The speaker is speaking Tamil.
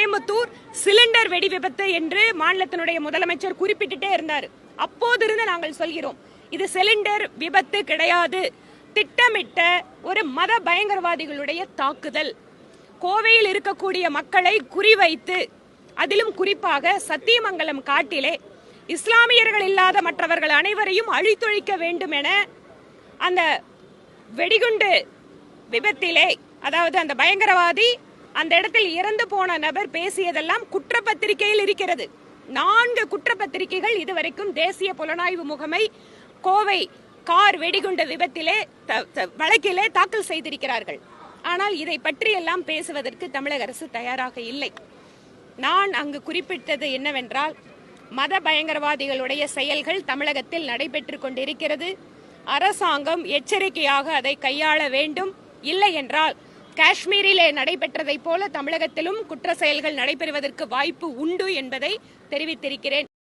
கோயம்புத்தூர் சிலிண்டர் வெடி விபத்து என்று மாநிலத்தினுடைய முதலமைச்சர் குறிப்பிட்டுட்டே இருந்தார். அப்போதிருந்து நாங்கள் சொல்கிறோம், இது சிலிண்டர் விபத்து கிடையாது, திட்டமிட்ட ஒரு மத பயங்கரவாதிகளுடைய தாக்குதல். கோவையில் இருக்கக்கூடிய மக்களை குறிவைத்து, அதிலும் குறிப்பாக சத்தியமங்கலம் காட்டிலே இஸ்லாமியர்கள் இல்லாத மற்றவர்கள் அனைவரையும் அழித்தொழிக்க வேண்டும் என அந்த வெடிகுண்டு விபத்திலே, அதாவது அந்த பயங்கரவாதி அந்த இடத்தில் இறந்து போன நபர் பேசியதெல்லாம் குற்றப்பத்திரிகையில் இருக்கிறது. 4 குற்றப்பத்திரிகைகள் இதுவரைக்கும் தேசிய புலனாய்வு முகமை கோவை கார் வெடிகுண்டு விபத்திலே வழக்கிலே தாக்கல் செய்திருக்கிறார்கள். ஆனால் இதை பற்றியெல்லாம் பேசுவதற்கு தமிழக அரசு தயாராக இல்லை. நான் அங்கு குறிப்பிட்டது என்னவென்றால், மத பயங்கரவாதிகளுடைய செயல்கள் தமிழகத்தில் நடைபெற்று கொண்டிருக்கிறது. அரசாங்கம் எச்சரிக்கையாக அதை கையாள வேண்டும். இல்லை என்றால் காஷ்மீரிலே நடைபெற்றதை போல தமிழகத்திலும் குற்ற செயல்கள் நடைபெறுவதற்கு வாய்ப்பு உண்டு என்பதை தெரிவித்திருக்கிறேன்.